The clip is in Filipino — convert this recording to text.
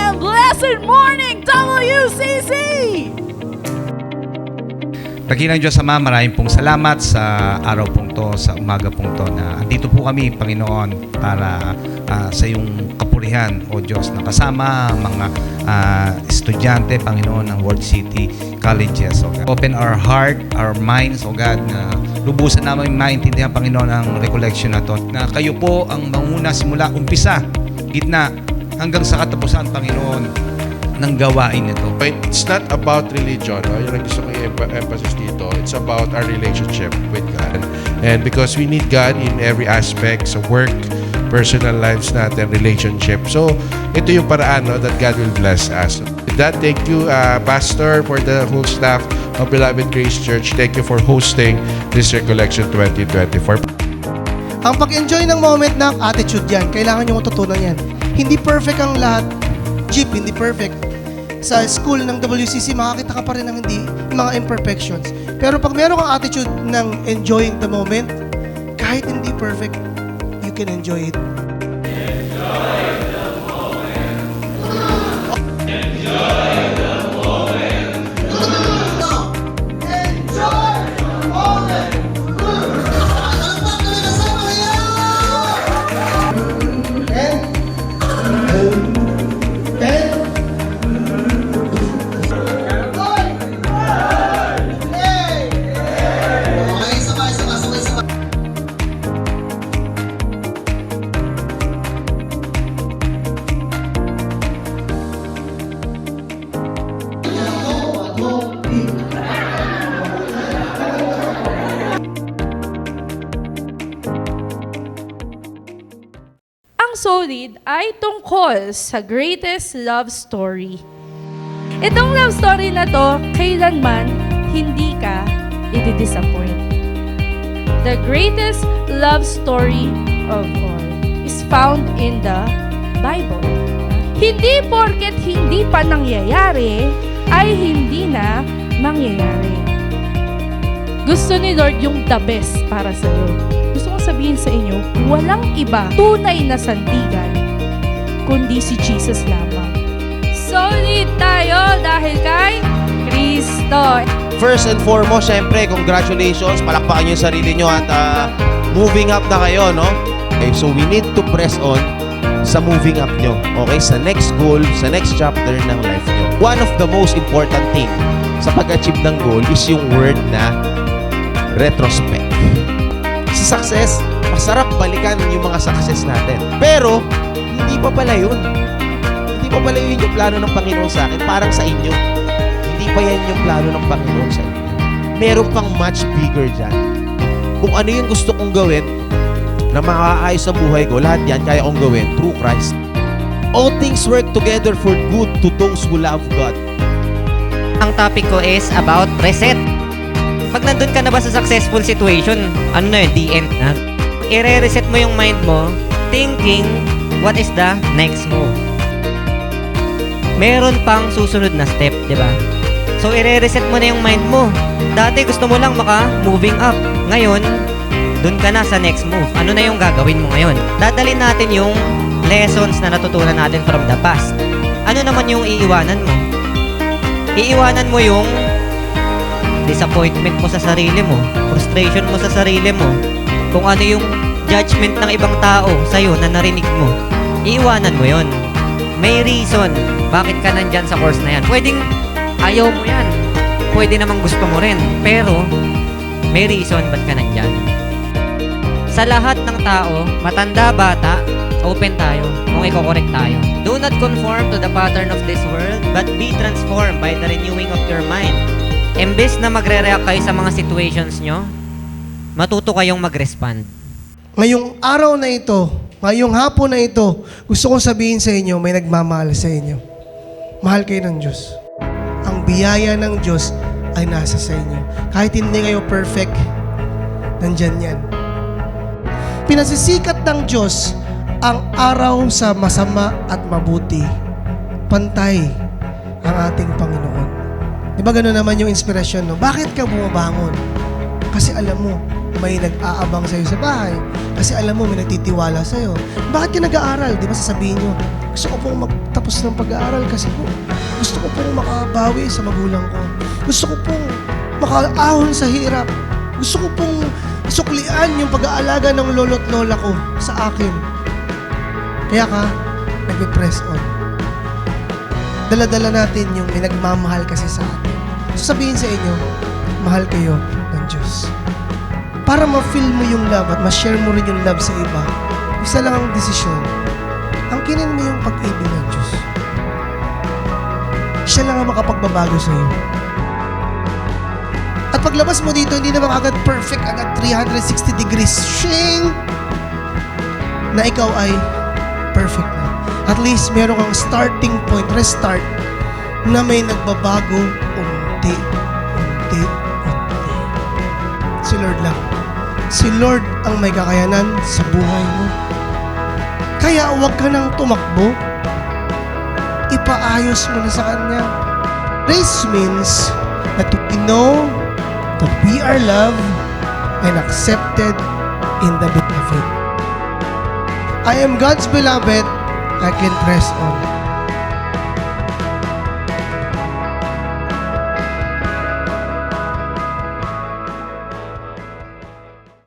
and blessed morning, WCC! Dakilang Diyos Ama, maraming pong salamat sa araw pong to, sa umaga pong to na andito po kami, Panginoon, para sa iyong kapurihan, O Diyos, na kasama ang mga estudyante, Panginoon, ng World City Colleges. O God. Open our heart, our minds, O God, na lubusan namin maintindihan, Panginoon, ang recollection na to, na kayo po ang manguna simula, umpisa, gitna, hanggang sa katapusan, Panginoon, ng gawain nito. It's not about religion. Yung gusto ko i-emphasis dito. It's about our relationship with God. And because we need God in every aspect, sa work, personal lives natin, relationship. So, ito yung paraan that God will bless us. With that, thank you, Pastor, for the whole staff of Beloved Grace Church. Thank you for hosting this Recollection 2024. Ang pag-enjoy ng moment ng attitude yan, kailangan nyo matutunan yan. Hindi perfect ang lahat. Jeep, hindi perfect. Sa school ng WCC, makakita ka pa rin ng hindi, mga imperfections. Pero pag meron kang attitude ng enjoying the moment, kahit hindi perfect, you can enjoy it. Enjoy the moment. Enjoy the moment. Enjoy the moment. Ang Solid ay tungkol sa greatest love story. Itong love story na to, kailanman hindi ka i-disappoint. The greatest love story of all is found in the Bible. Hindi porket hindi pa nangyayari, ay hindi na mangyayari. Gusto ni Lord yung the best para sa iyo. Gusto ko sabihin sa inyo, walang iba tunay na sandigan kundi si Jesus lamang. Solid tayo dahil kay Kristo. First and foremost, syempre, congratulations. Palakpakan niyo yung sarili niyo at moving up na kayo, no? Okay, so we need to press on sa moving up nyo. Okay, sa next goal, sa next chapter ng life nyo. One of the most important thing sa pag-achieve ng goal is yung word na retrospect. Sa success, masarap balikan yung mga success natin. Pero, hindi pa pala yun. Hindi pa pala yun yung plano ng Panginoon sa akin. Parang sa inyo. Hindi pa yan yung plano ng Panginoon sa inyo. Meron pang much bigger dyan. Kung ano yung gusto kong gawin na makakaayos sa buhay ko, lahat yan kaya kong gawin through Christ. All things work together for good to those who love God. Ang topic ko is about reset. Pag nandun ka na ba sa successful situation, ano na yun, the end na. I-reset mo yung mind mo, thinking, what is the next move? Meron pang susunod na step, di ba? So, i-reset mo na yung mind mo. Dati gusto mo lang maka-moving up. Ngayon, dun ka na sa next move. Ano na yung gagawin mo ngayon? Dadalhin natin yung lessons na natutunan natin from the past. Ano naman yung iiwanan mo? Iiwanan mo yung disappointment mo sa sarili mo, frustration mo sa sarili mo, kung ano yung judgment ng ibang tao sa'yo na narinig mo. Iiwanan mo yon. May reason bakit ka nandyan sa course na yan. Pwedeng ayaw mo yan. Pwede namang gusto mo rin. Pero, may reason ba't ka nandyan. Sa lahat ng tao, matanda, bata, open tayo kung i-correct tayo. Do not conform to the pattern of this world, but be transformed by the renewing of your mind. Imbes na magre-react kayo sa mga situations nyo, matuto kayong mag-respond. Ngayong araw na ito, ngayong hapon na ito, gusto kong sabihin sa inyo, may nagmamahal sa inyo. Mahal kayo ng Diyos. Ang biyaya ng Diyos ay nasa sa inyo. Kahit hindi kayo perfect, nandyan yan. Pinasisikat ng Diyos ang araw sa masama at mabuti. Pantay ang ating Panginoon. Di ba gano'n naman yung inspirasyon, no? Bakit ka bumabangon? Kasi alam mo, may nag-aabang sa'yo sa bahay. Kasi alam mo, may nagtitiwala sa'yo. Bakit ka nag-aaral? Di ba sasabihin nyo, gusto ko pong magtapos ng pag-aaral kasi po, gusto ko pong makabawi sa magulang ko. Gusto ko pong makaahon sa hirap. Gusto ko pong suklian yung pag-aalaga ng lolo't lola ko sa akin. Kaya ka, nag-press on. Dala-dala natin yung may nagmamahal kasi sa atin. So sabihin sa inyo, mahal kayo ng Diyos. Para ma-feel mo yung love at ma-share mo rin yung love sa iba, isa lang ang desisyon. Angkinin mo yung pag-ibig ng Diyos. Siya lang ang makapagbabago sa iyo. At paglabas mo dito, hindi naman agad perfect, agad 360 degrees. Shing! Na ikaw ay perfect na. At least meron kang starting point, restart, na may nagbabago unti. Si Lord lang. Si Lord ang may kakayanan sa buhay mo. Kaya huwag ka nang tumakbo. Ipaayos mo na sa Kanya. Grace means that we know that we are loved and accepted in the beloved. I am God's beloved. I can press on.